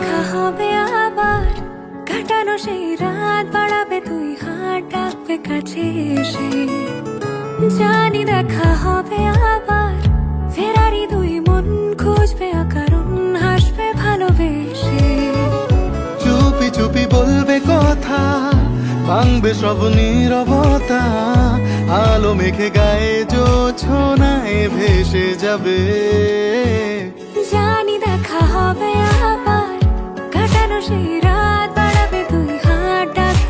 দেখা হবে আবার, কাটানো সেই রাত বাড়াবে তুই হাত ডাকবে কাছে এসে। জানি দেখা হবে আবার, ফেরারি দুই মন খুঁজবে কারণ হাসবে ভালোবেসে। চুপি চুপি বলবে কথা, ভাঙবে সব নীরবতা, আলো মেখে গায়ে জোছনায় ভেসে যাবে। জানি দেখা হবে আবার, কাটানো সেই রাত বাড়াবে তুই হাত ডাকবে